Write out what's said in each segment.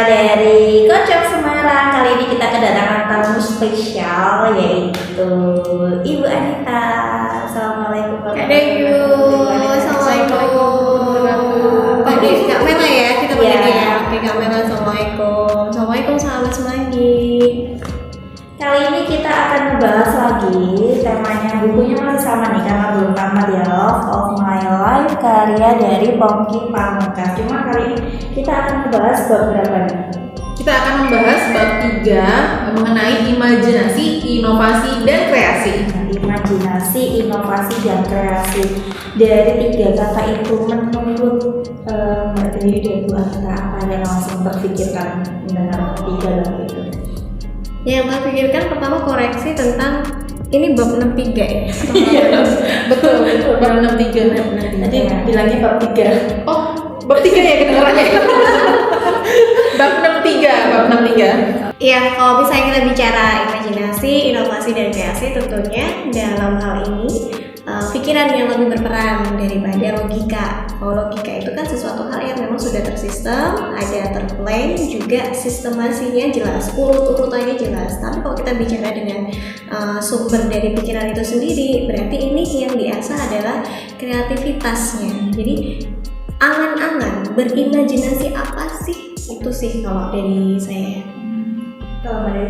dari Kocok Semarang. Kali ini kita kedatangan tamu spesial yaitu Ibu Anita. Assalamualaikum Assalamualaikum. Tadi Kak Mela ya, kita panggilnya ya. Oke Kak Mela, Assalamualaikum. Assalamualaikum sahabat Semanggi. Kali ini kita akan membahas lagi temanya, bukunya masih sama nih karena belum tamat ya, Love of My Life karya dari Pongki Pamungkas. Cuma kali ini kita akan membahas bab berapa nih? Kita akan membahas bab 3 mengenai imajinasi, inovasi, dan kreasi. Imajinasi, inovasi, dan kreasi. Dari 3 kata itu menurut Mbak Dewi dan Bu Anita, apa yang langsung terpikirkan mendengar 3 kata itu? Yang saya pikirkan pertama koreksi tentang ini bab 63 ya. Betul, bab 63. Tadi bilangnya bab 3. Oh, bab 3 ya kedengarannya. Bab 63. Ya, kalau misalnya kita bicara imajinasi, inovasi, dan kreasi, tentunya dalam hal ini pikiran yang lebih berperan daripada logika. Kalau logika itu kan sesuatu hal yang memang sudah tersistem, ada terplan, juga sistemasinya jelas, urut-urutannya jelas. Tapi kalau kita bicara dengan sumber dari pikiran itu sendiri, berarti ini yang diasah adalah kreativitasnya. Jadi angan-angan, berimajinasi apa sih? Itu sih kalau dari saya.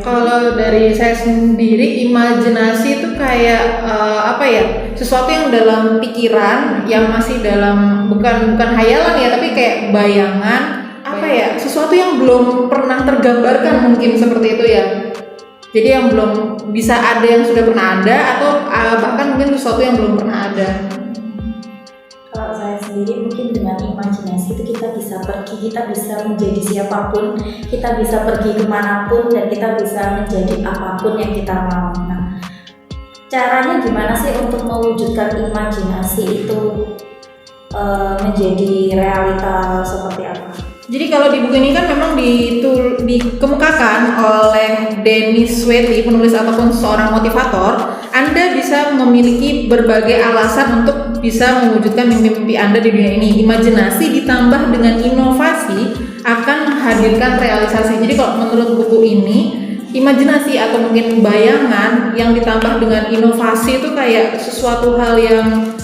Kalau dari saya sendiri, imajinasi itu kayak sesuatu yang dalam pikiran, yang masih dalam bukan hayalan ya, tapi kayak bayangan, sesuatu yang belum pernah tergambarkan, mungkin seperti itu ya. Jadi yang belum bisa ada yang sudah pernah ada, atau bahkan mungkin sesuatu yang belum pernah ada. Kalau saya sendiri mungkin dengan imajinasi itu kita bisa pergi, kita bisa menjadi siapapun, kita bisa pergi kemanapun, dan kita bisa menjadi apapun yang kita mau. Nah, caranya gimana sih untuk mewujudkan imajinasi itu menjadi realita seperti apa? Jadi kalau di buku ini kan memang dikemukakan oleh Dennis Waitley, penulis ataupun seorang motivator. Anda bisa memiliki berbagai alasan untuk bisa mewujudkan mimpi-mimpi Anda di dunia ini. Imajinasi ditambah dengan inovasi akan menghadirkan realisasi. Jadi kalau menurut buku ini, imajinasi atau mungkin bayangan yang ditambah dengan inovasi itu kayak sesuatu hal yang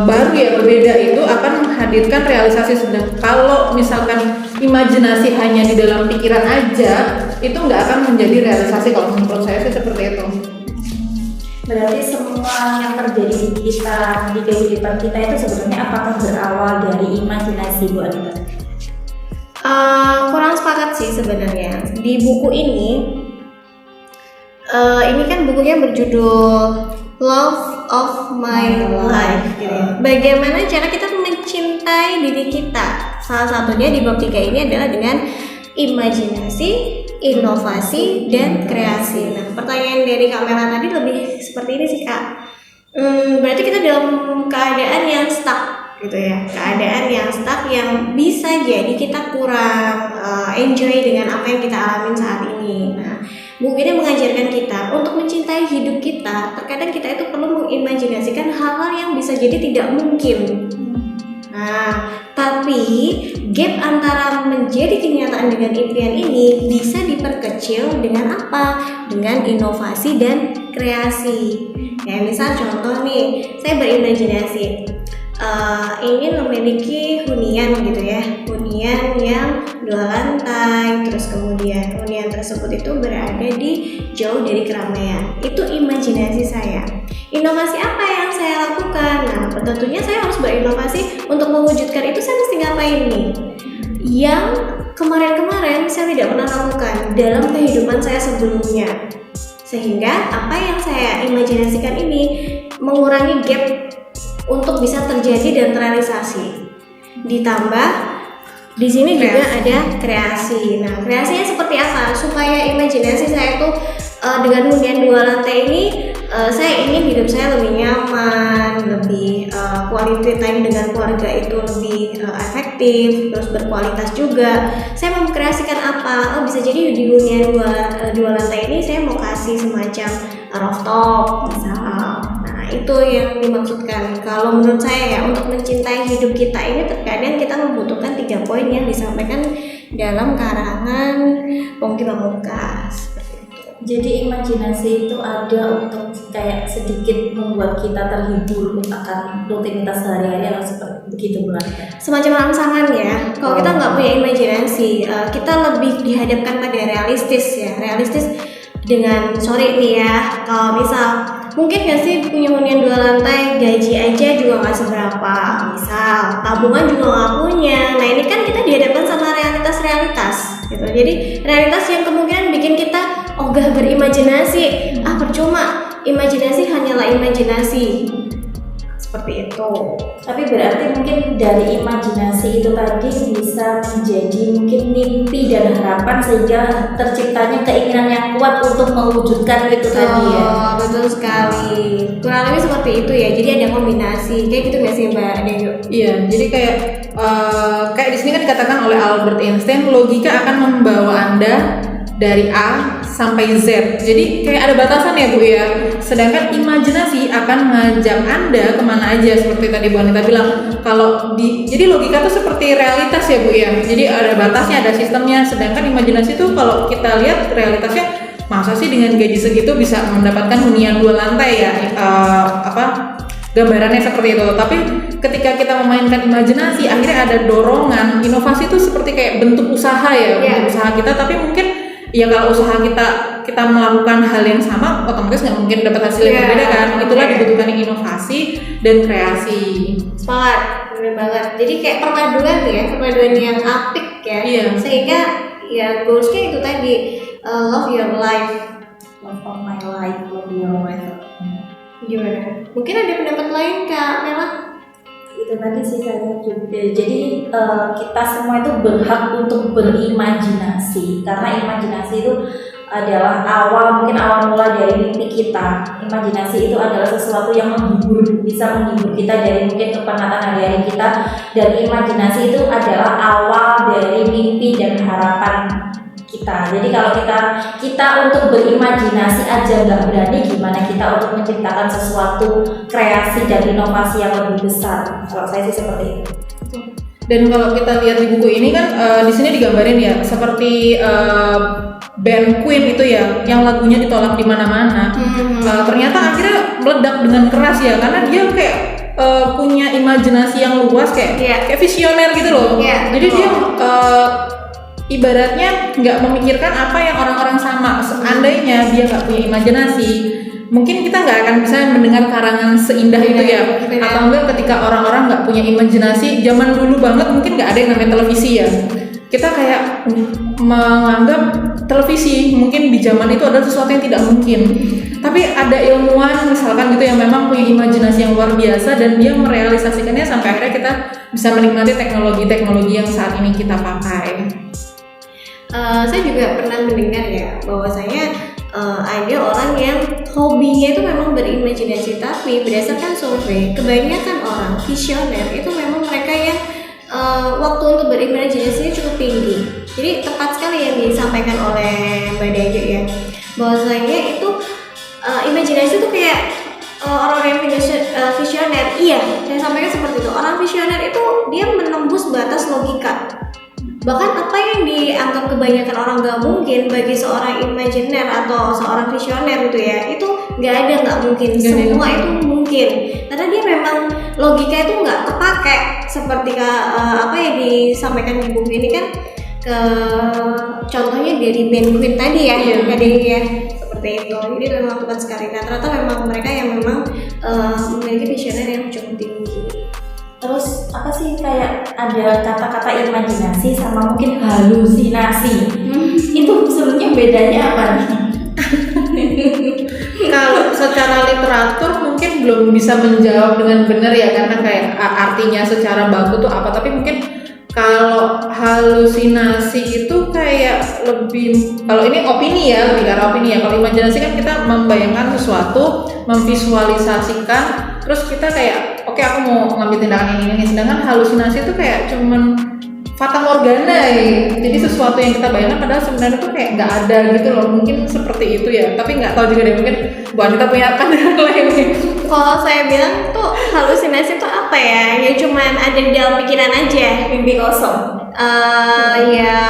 baru ya, berbeda, itu akan menghadirkan realisasi. Sedang kalau misalkan imajinasi hanya di dalam pikiran aja, itu nggak akan menjadi realisasi. Kalau menurut saya sih seperti itu. Berarti semua yang terjadi di kita, di kehidupan kita itu sebenarnya apakah berawal dari imajinasi, Bu Anita? Kurang sepakat sih sebenarnya. Di buku ini kan bukunya berjudul Love of My Life. Bagaimana cara kita mencintai diri kita? Salah satunya di bab 3 ini adalah dengan imajinasi, inovasi, dan kreasi. Nah, pertanyaan dari Kak Mela tadi lebih seperti ini sih Kak. Berarti kita dalam keadaan yang stuck gitu ya. Keadaan yang stuck yang bisa jadi kita kurang enjoy dengan apa yang kita alamin saat ini. Nah, buku ini mengajarkan kita untuk mencintai hidup kita. Terkadang kita itu perlu mengimajinasikan hal-hal yang bisa jadi tidak mungkin. Nah, tapi gap antara menjadi kenyataan dengan impian ini bisa diperkecil dengan apa? Dengan inovasi dan kreasi. Kayak misal contoh nih, saya berimajinasi ingin memiliki hunian gitu ya, hunian yang 2 lantai, terus kemudian hunian tersebut itu berada di jauh dari keramaian. Itu imajinasi saya. Inovasi apa yang saya lakukan? Nah, tentunya saya harus berinovasi untuk mewujudkan itu. Saya mesti ngapain nih? Yang kemarin-kemarin saya tidak pernah lakukan dalam kehidupan saya sebelumnya. Sehingga apa yang saya imajinasikan ini mengurangi gap untuk bisa terjadi dan terrealisasi. Ditambah di sini juga ada kreasi. Nah, kreasinya seperti apa? Supaya imajinasi saya itu dengan hunian 2 lantai ini, saya ingin hidup saya lebih nyaman, lebih quality time dengan keluarga itu lebih efektif, terus berkualitas juga. Saya mengkreasikan apa? Bisa jadi di hunian 2 lantai ini saya mau kasih semacam rooftop misal. Itu yang dimaksudkan. Kalau menurut saya ya, untuk mencintai hidup kita ini terkadang kita membutuhkan 3 poin yang disampaikan dalam karangan Pongki Pamungkas. Jadi imajinasi itu ada untuk kayak sedikit membuat kita terhibur akan rutinitas sehari-hari atau seperti begitu bukan? Semacam rangsangan ya. Kalau kita nggak punya imajinasi, kita lebih dihadapkan pada realistis ya. Realistis dengan sorry nih ya. Kalau misal mungkin nggak sih punya hunian 2 lantai, gaji aja juga nggak seberapa. Misal tabungan juga nggak punya. Nah ini kan kita dihadapkan sama realitas gitu. Jadi realitas yang kemungkinan bikin kita ogah berimajinasi. Percuma, imajinasi hanyalah imajinasi. Seperti itu. Tapi berarti mungkin dari imajinasi itu tadi bisa menjadi mungkin mimpi dan harapan sehingga terciptanya keinginan yang kuat untuk mewujudkan itu tadi ya. Betul sekali. Kurang lebih seperti itu ya. Jadi ada kombinasi. Kayak gitu nggak sih Mbak Deyo? Iya, jadi kayak di sini kan dikatakan oleh Albert Einstein, logika akan membawa Anda dari A sampai Z. Jadi kayak ada batasan ya Bu ya. Sedangkan imajinasi akan mengajak Anda kemana aja seperti tadi Bu Anita bilang. Jadi logika itu seperti realitas ya Bu ya. Jadi ada batasnya, ada sistemnya. Sedangkan imajinasi itu kalau kita lihat realitasnya, masa sih dengan gaji segitu bisa mendapatkan hunian 2 lantai ya? Gambarannya seperti itu. Tapi ketika kita memainkan imajinasi, akhirnya ada dorongan. Inovasi itu seperti kayak bentuk usaha ya, bentuk usaha kita. Tapi mungkin ya kalau usaha kita melakukan hal yang sama, otomatis nggak mungkin dapat hasil yang berbeda kan. Itulah dibutuhkan inovasi dan kreasi. Sepakat, benar banget. Jadi kayak perpaduan yang apik ya. Iya. Sehingga ya goalsnya itu tadi, love your life. Love of my life, love your life. Gimana? Mungkin ada pendapat lain Kak Mela? Itu tadi sih saya juga. Jadi kita semua itu berhak untuk berimajinasi karena imajinasi itu adalah mungkin awal mula dari mimpi kita. Imajinasi itu adalah sesuatu yang bisa menghibur kita dari mungkin kepenatan hari-hari kita, dan imajinasi itu adalah awal dari mimpi dan harapan kita. Jadi kalau kita untuk berimajinasi aja nggak berani, gimana kita untuk menciptakan sesuatu kreasi dan inovasi yang lebih besar? Kalau saya sih seperti itu. Dan kalau kita lihat di buku ini kan di sini digambarin ya seperti band Queen itu ya, yang lagunya ditolak di mana-mana. Ternyata akhirnya meledak dengan keras ya, karena dia kayak punya imajinasi yang luas kayak visioner gitu loh. Jadi dia ibaratnya nggak memikirkan apa yang orang-orang sama. Seandainya dia nggak punya imajinasi, mungkin kita nggak akan bisa mendengar karangan seindah itu ya. Atau enggak ketika orang-orang nggak punya imajinasi, zaman dulu banget mungkin nggak ada yang namanya televisi ya. Kita kayak menganggap televisi mungkin di zaman itu adalah sesuatu yang tidak mungkin. Tapi ada ilmuwan misalkan gitu yang memang punya imajinasi yang luar biasa dan dia merealisasikannya sampai akhirnya kita bisa menikmati teknologi-teknologi yang saat ini kita pakai. Saya juga pernah mendengar ya bahwasanya ada orang yang hobinya itu memang berimajinasi, tapi berdasarkan survei kebanyakan orang visioner itu memang mereka yang waktu untuk berimajinasinya cukup tinggi. Jadi tepat sekali yang disampaikan oleh Mbak Dajo ya, bahwasanya itu imajinasi itu kayak orang yang visioner. Iya, saya sampaikan seperti itu. Orang visioner itu dia menembus batas logika. Bahkan apa yang dianggap kebanyakan orang gak mungkin bagi seorang imajiner atau seorang visioner gitu ya, itu nggak mungkin. Semua itu mungkin karena dia memang logika itu nggak kepake seperti apa yang disampaikan di buku ini kan. Contohnya dari band Queen tadi ya, ya seperti itu. Jadi memang tepat sekali. Ternyata memang mereka yang memang memiliki visioner yang cukup tinggi. Terus apa sih kayak ada kata-kata imajinasi sama mungkin halusinasi? Itu sebenarnya bedanya apa nih? Kalau secara literatur mungkin belum bisa menjawab dengan benar ya, karena kayak artinya secara baku tuh apa. Tapi mungkin kalau halusinasi itu kayak lebih, kalau ini opini ya, lebih ke arah opini ya. Kalau imajinasi kan kita membayangkan sesuatu, memvisualisasikan, terus kita kayak oke, aku mau ngambil tindakan ini. Sedangkan halusinasi itu kayak cuman fata morgana ya. Jadi sesuatu yang kita bayangkan padahal sebenarnya tuh kayak nggak ada gitu loh. Mungkin seperti itu ya, tapi nggak tahu juga deh, mungkin Bu Anita punya pandangan lain nih. Kalau saya bilang tuh halusinasi itu apa ya? Ya cuman ada di dalam pikiran aja, Mimpi kosong. Ya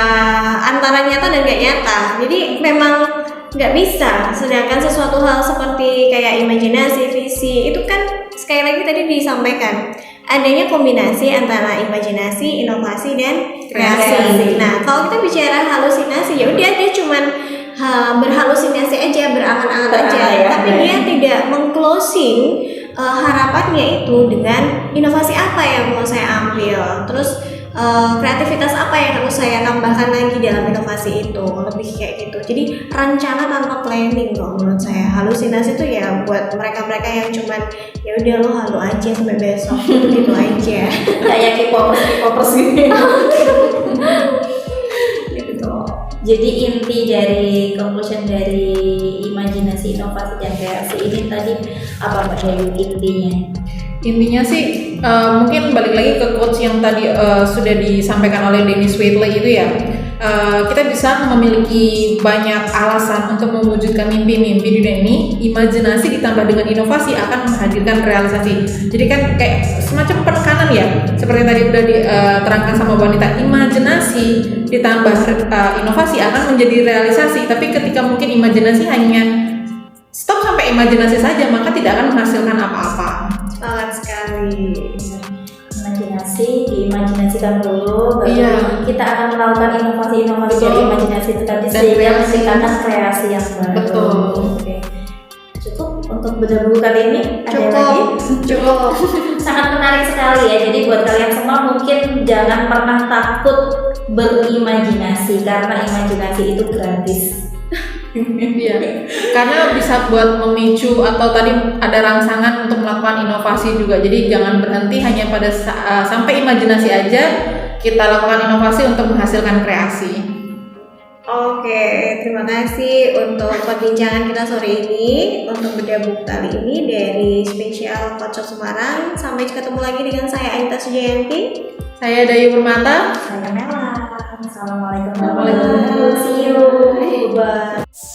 antara nyata dan nggak nyata. Jadi memang nggak bisa. Sedangkan sesuatu hal seperti kayak imajinasi, visi itu kan sekali lagi tadi disampaikan adanya kombinasi antara imajinasi, inovasi dan kreasi. Nah, kalau kita bicara halusinasi ya udah dia cuman berhalusinasi aja, berangan-angan aja, ya. tapi dia tidak mengclosing harapannya itu dengan inovasi apa yang mau saya ambil, terus kreativitas apa yang harus saya tambahkan lagi dalam inovasi itu, lebih kayak gitu. Jadi rencana tanpa planning kalau menurut saya. Halusinasi itu ya buat mereka-mereka yang cuman ya udah lo halu aja sampai besok gitu aja. Kayak K-popers gitu. Jadi inti dari conclusion dari imajinasi, inovasi dan kreasi ini tadi apa Mbak Dayu intinya? Intinya sih mungkin balik lagi ke quotes yang tadi sudah disampaikan oleh Dennis Waitley itu ya. Kita bisa memiliki banyak alasan untuk mewujudkan mimpi-mimpi di dunia ini. Imajinasi ditambah dengan inovasi akan menghadirkan realisasi. Jadi kan kayak semacam penekanan ya, seperti tadi udah diterangkan sama Bu Anita. Imajinasi ditambah inovasi akan menjadi realisasi. Tapi ketika mungkin imajinasi hanya stop sampai imajinasi saja, maka tidak akan menghasilkan apa-apa. Sangat sekali. Imajinasi, diimajinasikan dulu, baru Iya. kita akan melakukan inovasi-inovasi Betul. dari imajinasi itu tadi Dan sehingga kreasi. menciptakan kreasi yang baru. Betul. Oke. Cukup untuk bedah buku kali ini. Ada lagi? Cukup. Sangat menarik sekali ya. Jadi buat kalian semua mungkin jangan pernah takut berimajinasi karena imajinasi itu gratis. Iya, karena bisa buat memicu atau tadi ada rangsangan untuk melakukan inovasi juga. Jadi jangan berhenti hanya pada sampai imajinasi aja, kita lakukan inovasi untuk menghasilkan kreasi. Oke, terima kasih untuk perbincangan kita sore ini untuk bedah buku kali ini dari spesial Kocok Semarang. Sampai ketemu lagi dengan saya Anita Sujayanti. Saya Dayu Permata. Saya Mela. Assalamualaikum Waalaikumsalam. warahmatullahi wabarakatuh. See you. Bye.